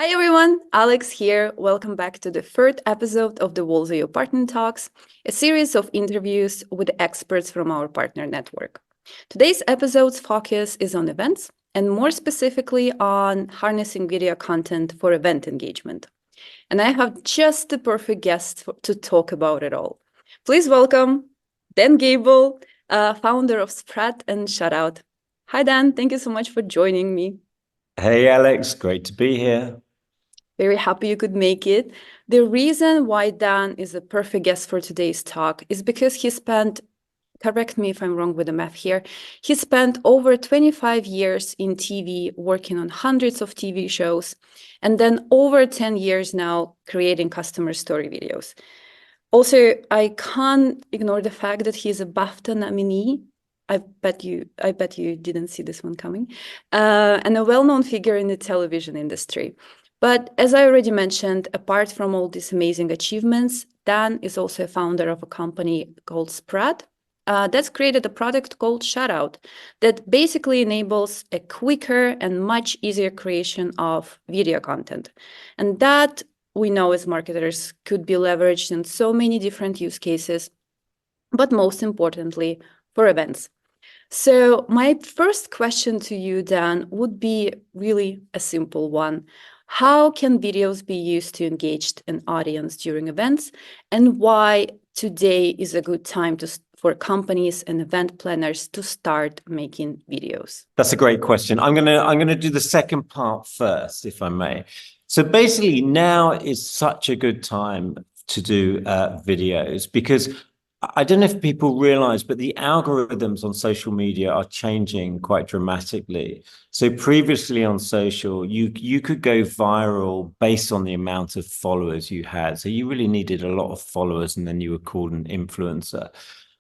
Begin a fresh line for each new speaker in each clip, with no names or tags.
Hi everyone, Alex here. Welcome back to the third episode of the Walls.io Partner Talks, a series of interviews with experts from our partner network. Today's episode's focus is on events, and more specifically on harnessing video content for event engagement. And I have just the perfect guest to talk about it all. Please welcome Dan Gable, founder of Sprat and ShoutOut. Hi Dan, thank you so much for joining me.
Hey Alex, great to be here.
Very happy you could make it. The reason why Dan is a perfect guest for today's talk is because he spent, correct me if I'm wrong with the math here, he spent over 25 years in TV working on hundreds of TV shows, and then over 10 years now creating customer story videos. Also, I can't ignore the fact that he's a BAFTA nominee. I bet you didn't see this one coming, and a well-known figure in the television industry. But as I already mentioned, apart from all these amazing achievements, Dan is also a founder of a company called Sprat that's created a product called ShoutOut that basically enables a quicker and much easier creation of video content. And that we know as marketers could be leveraged in so many different use cases, but most importantly, for events. So my first question to you, Dan, would be really a simple one. How can videos be used to engage an audience during events, and why today is a good time for companies and event planners to start making videos?
That's a great question. I'm gonna do the second part first, if I may. So basically, now is such a good time to do videos because I don't know if people realize, but the algorithms on social media are changing quite dramatically. So previously on social, you could go viral based on the amount of followers you had. So you really needed a lot of followers, and then you were called an influencer.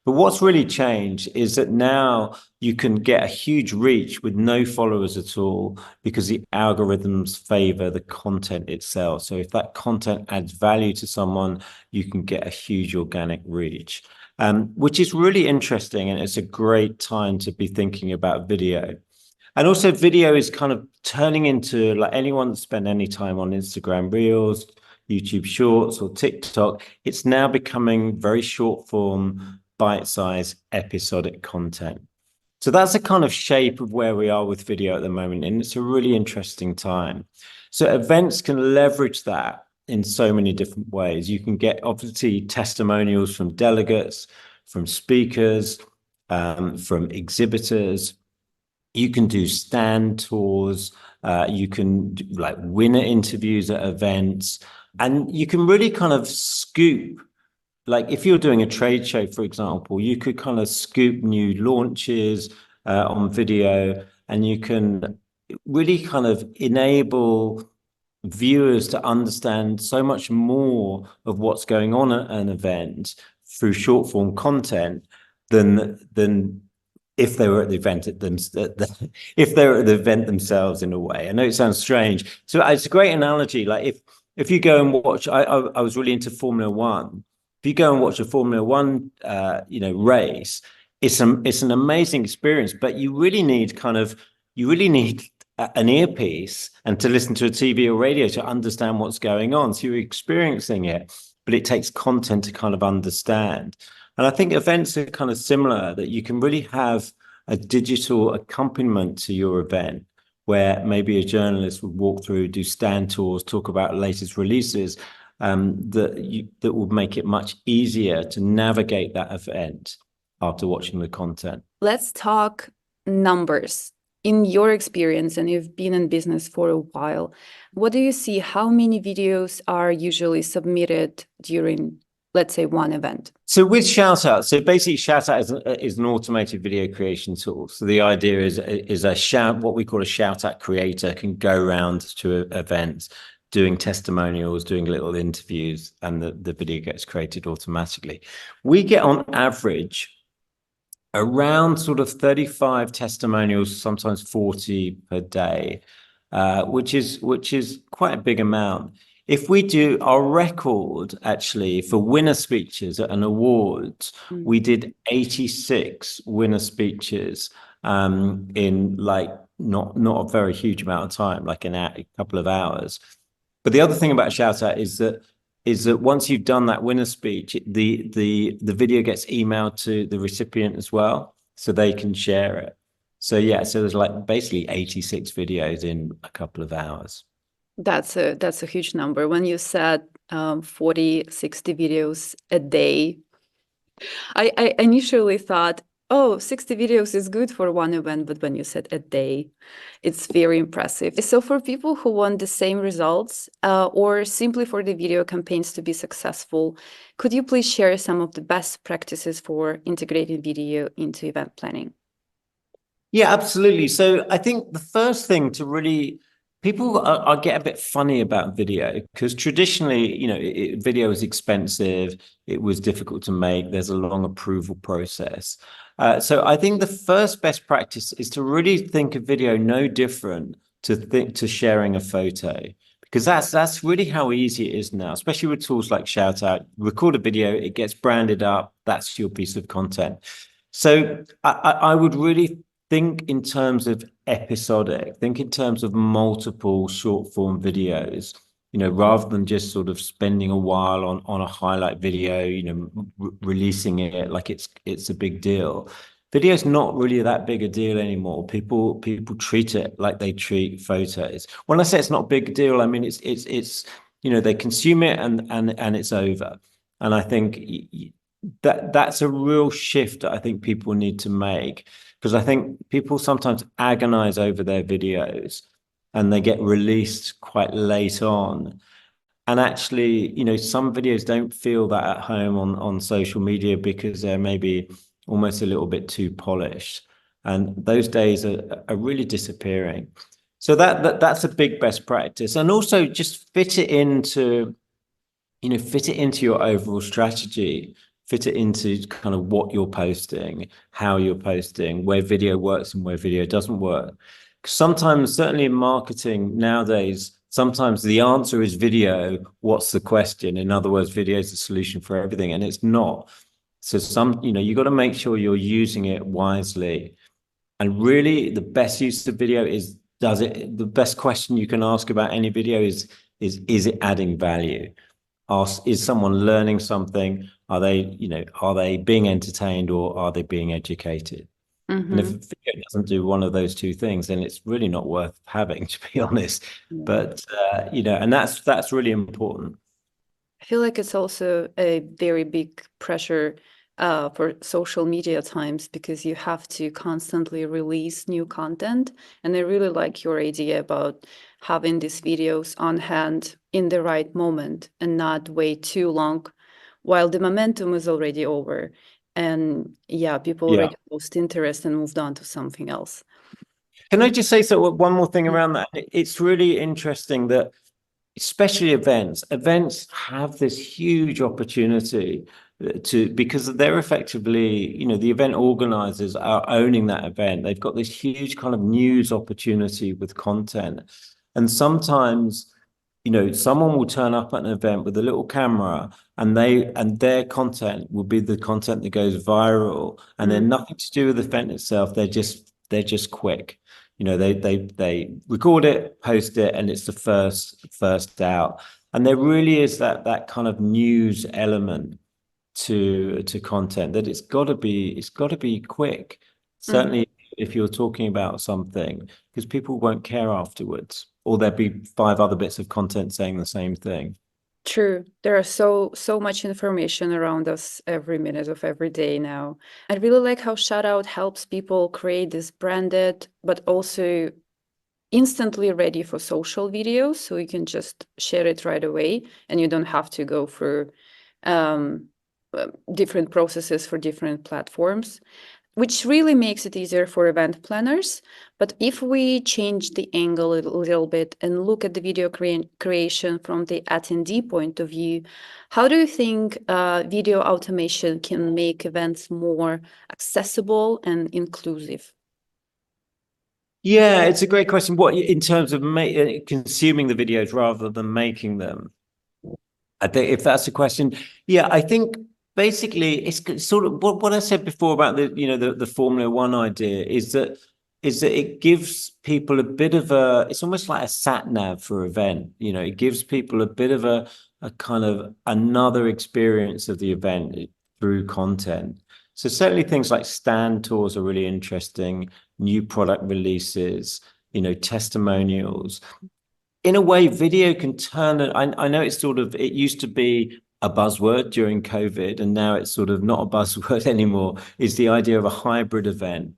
But what's really changed is that now you can get a huge reach with no followers at all because the algorithms favor the content itself. So if that content adds value to someone, you can get a huge organic reach, which is really interesting. And it's a great time to be thinking about video. And also video is kind of turning into, like, anyone that spent any time on Instagram Reels, YouTube Shorts or TikTok, it's now becoming very short form, bite-sized episodic content. So that's the kind of shape of where we are with video at the moment, and it's a really interesting time. So events can leverage that in so many different ways. You can get obviously testimonials from delegates, from speakers, from exhibitors. You can do stand tours. You can do, like, winner interviews at events, and you can really kind of scoop. Like if you're doing a trade show, for example, you could kind of scoop new launches on video, and you can really kind of enable viewers to understand so much more of what's going on at an event through short form content than if they were at the event if they were at the event themselves, in a way. I know it sounds strange. So it's a great analogy. Like if you go and watch, I was really into Formula One. If you go and watch a Formula One, race, it's an amazing experience. But you really need an earpiece and to listen to a TV or radio to understand what's going on. So you're experiencing it, but it takes content to kind of understand. And I think events are kind of similar, that you can really have a digital accompaniment to your event, where maybe a journalist would walk through, do stand tours, talk about latest releases. That would make it much easier to navigate that event after watching the content.
Let's talk numbers. In your experience, and you've been in business for a while, what do you see? How many videos are usually submitted during, let's say, one event?
So with ShoutOut, so basically ShoutOut is an automated video creation tool. So the idea is what we call a ShoutOut creator can go around to events, doing testimonials, doing little interviews, and the video gets created automatically. We get on average around sort of 35 testimonials, sometimes 40 per day, which is quite a big amount. If we do our record, actually, for winner speeches at an awards, we did 86 winner speeches in like not a very huge amount of time, like a couple of hours. But the other thing about ShoutOut is that once you've done that winner speech, the video gets emailed to the recipient as well, so they can share it. So yeah, so there's like basically 86 videos in a couple of hours.
That's a huge number. When you said 40, 60 videos a day, I initially thought, oh, 60 videos is good for one event, but when you said a day, it's very impressive. So for people who want the same results or simply for the video campaigns to be successful, could you please share some of the best practices for integrating video into event planning?
Yeah, absolutely. So I think the first thing to really people are get a bit funny about video because traditionally, video is expensive. It was difficult to make. There's a long approval process. So I think the first best practice is to really think of video no different to sharing a photo because that's really how easy it is now, especially with tools like ShoutOut. Record a video, it gets branded up. That's your piece of content. So I would really think in terms of episodic, think in terms of multiple short form videos, rather than just sort of spending a while on a highlight video, releasing it like it's a big deal. Video's not really that big a deal anymore. People treat it like they treat photos. When I say it's not a big deal, I mean it's they consume it and it's over. And I think that's a real shift that I think people need to make because I think people sometimes agonize over their videos and they get released quite late on. And actually, some videos don't feel that at home on social media because they're maybe almost a little bit too polished. And those days are really disappearing. So that's a big best practice. And also just fit it into your overall strategy, fit it into kind of what you're posting, how you're posting, where video works and where video doesn't work. Sometimes, certainly in marketing nowadays, sometimes the answer is video. What's the question? In other words, video is the solution for everything, and it's not. So you got to make sure you're using it wisely. And really, the best use of video is the best question you can ask about any video is it adding value? Is someone learning something? Are they being entertained or are they being educated?
Mm-hmm.
And if a video doesn't do one of those two things, then it's really not worth having, to be honest.
Yeah.
But and that's really important.
I feel like it's also a very big pressure for social media times because you have to constantly release new content. And I really like your idea about having these videos on hand in the right moment and not wait too long while the momentum is already over. And yeah, people already lost interest and moved on to something else.
Can I just say one more thing around that? It's really interesting that especially events have this huge opportunity because they're effectively, the event organizers are owning that event. They've got this huge kind of news opportunity with content. And sometimes, someone will turn up at an event with a little camera and their content will be the content that goes viral and they're nothing to do with the event itself. They're just quick. They record it, post it, and it's the first out. And there really is that kind of news element to content that it's got to be quick. Certainly if you're talking about something, because people won't care afterwards, or there'll be 5 other bits of content saying the same thing.
True. There are so much information around us every minute of every day now. I really like how ShoutOut helps people create this branded, but also instantly ready for social videos. So you can just share it right away and you don't have to go through different processes for different platforms, which really makes it easier for event planners. But if we change the angle a little bit and look at the video creation from the attendee point of view, how do you think video automation can make events more accessible and inclusive?
Yeah, it's a great question. What in terms of consuming the videos rather than making them? I think if that's the question, yeah, I think basically it's sort of what I said before about the Formula One idea is that is that it gives people a bit of a, it's almost like a sat nav for event. You know, it gives people a bit of a kind of another experience of the event through content. So certainly things like stand tours are really interesting, new product releases, you know, testimonials. In a way, video can turn it. I know it's sort of, it used to be a buzzword during COVID, and now it's sort of not a buzzword anymore, is the idea of a hybrid event.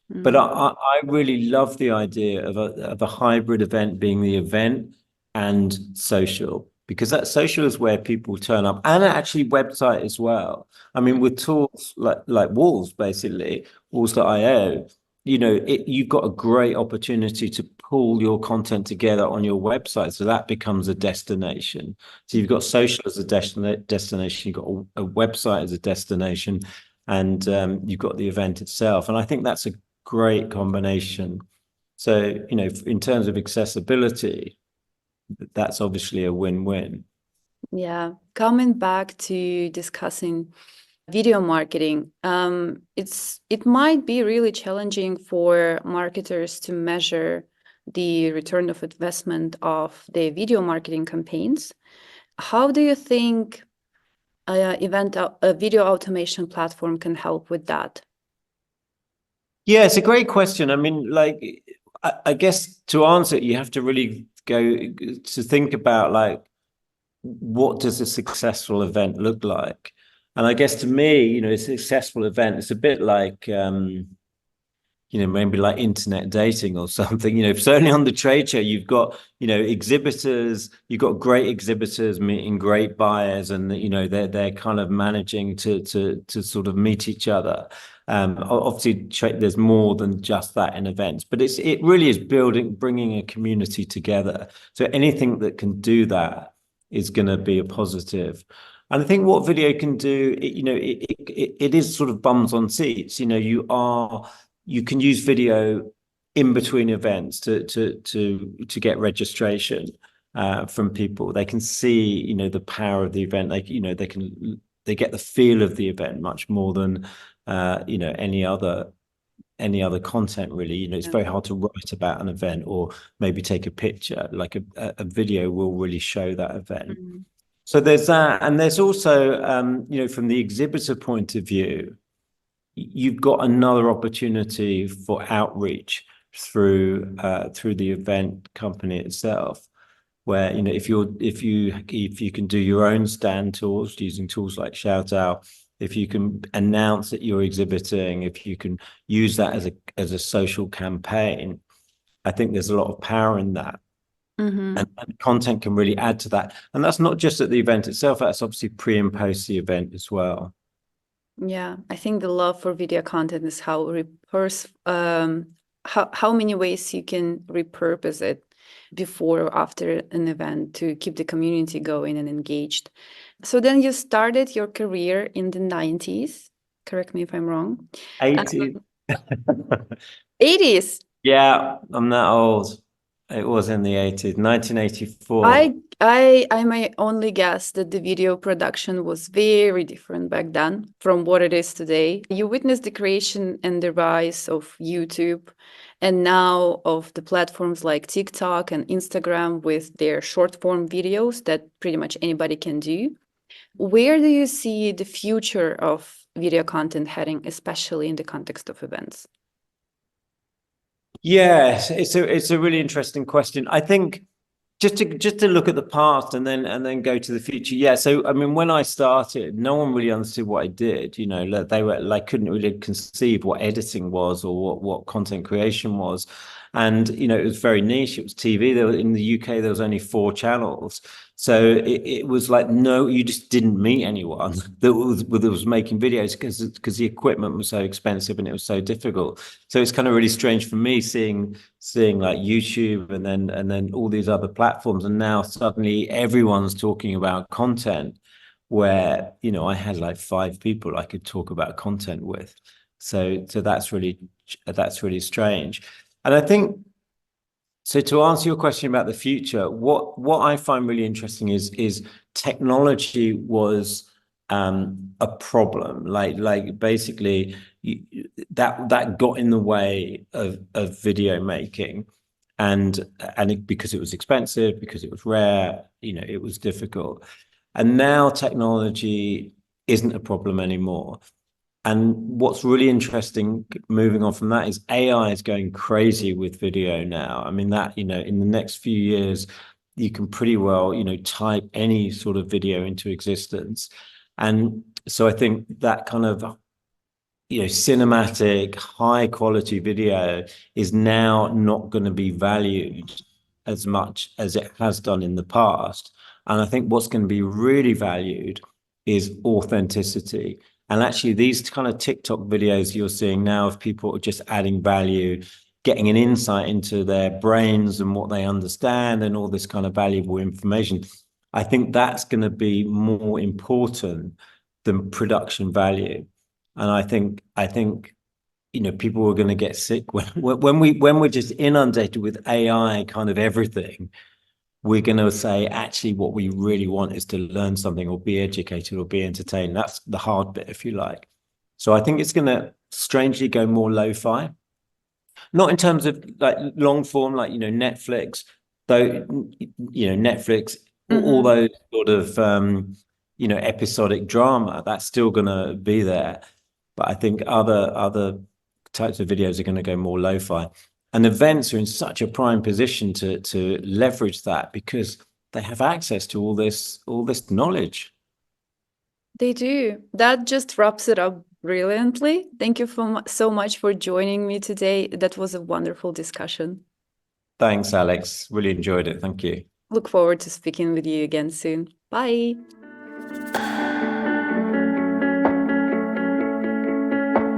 But I really love the idea of a hybrid event being the event and social, because that social is where people turn up, and actually website as well. I mean, with tools like Walls, basically, Walls.io, you know, you've got a great opportunity to pull your content together on your website. So that becomes a destination. So you've got social as a destination, you've got a website as a destination, and you've got the event itself. And I think that's a great combination. So, you know, in terms of accessibility, that's obviously a win-win.
Yeah, coming back to discussing video marketing, it might be really challenging for marketers to measure the return of investment of their video marketing campaigns. How do you think a video automation platform can help with that?
Yeah, it's a great question. I mean, like, I guess to answer it, you have to really go to think about, like, what does a successful event look like? And I guess to me, you know, a successful event, it's a bit like, you know, maybe like internet dating or something. You know, certainly on the trade show, you've got, you know, exhibitors, you've got great exhibitors meeting great buyers, and you know, they're kind of managing to sort of meet each other. Obviously, there's more than just that in events, but it really is bringing a community together. So anything that can do that is going to be a positive. And I think what video can do, you know, it is sort of bums on seats. You know, you can use video in between events to get registration from people. They can see, you know, the power of the event. You know, they get the feel of the event much more than you know, any other content, really. You know, it's very hard to write about an event or maybe take a picture. Like a video will really show that event.
Mm-hmm.
So there's that, and there's also you know, from the exhibitor point of view, you've got another opportunity for outreach through the event company itself, where, you know, if you can do your own stand tours using tools like ShoutOut, if you can announce that you're exhibiting, if you can use that as a social campaign, I think there's a lot of power in that.
Mm-hmm.
And content can really add to that. And that's not just at the event itself, that's obviously pre and post the event as well.
Yeah, I think the love for video content is how many ways you can repurpose it before or after an event to keep the community going and engaged. So then you started your career in the 90s. Correct me if I'm wrong.
80.
80s.
Yeah, I'm that old. It was in the 80s, 1984.
I may only guess that the video production was very different back then from what it is today. You witnessed the creation and the rise of YouTube, and now of the platforms like TikTok and Instagram with their short form videos that pretty much anybody can do. Where do you see the future of video content heading, especially in the context of events?
Yes, it's a really interesting question. I think just to look at the past and then go to the future. Yeah, so I mean, when I started, no one really understood what I did. You know, they were like, couldn't really conceive what editing was or what content creation was. And you know, it was very niche. It was TV. In the UK, there was only 4 channels. So it was like, no, you just didn't meet anyone that was making videos because the equipment was so expensive and it was so difficult. So it's kind of really strange for me seeing like YouTube and then all these other platforms, and now suddenly everyone's talking about content, where, you know, I had like 5 people I could talk about content with. So that's really strange. And I think, so to answer your question about the future, what I find really interesting is technology was a problem. Like basically that got in the way of video making, and because it was expensive, because it was rare, it was difficult. And now technology isn't a problem anymore. And what's really interesting, moving on from that, is AI is going crazy with video now. I mean, that, in the next few years, you can pretty well, type any sort of video into existence. And so I think that kind of, cinematic, high quality video is now not going to be valued as much as it has done in the past. And I think what's going to be really valued is authenticity. And actually, these kind of TikTok videos you're seeing now of people just adding value, getting an insight into their brains and what they understand and all this kind of valuable information, I think that's going to be more important than production value. And I think people are going to get sick when we're just inundated with AI kind of everything. We're going to say, actually, what we really want is to learn something or be educated or be entertained. That's the hard bit, if you like. So I think it's going to strangely go more lo-fi, not in terms of like long form, like, Netflix, though, Netflix, all those sort of, episodic drama, that's still going to be there. But I think other types of videos are going to go more lo-fi. And events are in such a prime position to leverage that because they have access to all this knowledge.
They do. That just wraps it up brilliantly. Thank you so much for joining me today. That was a wonderful discussion.
Thanks, Alex. Really enjoyed it. Thank you.
Look forward to speaking with you again soon. Bye.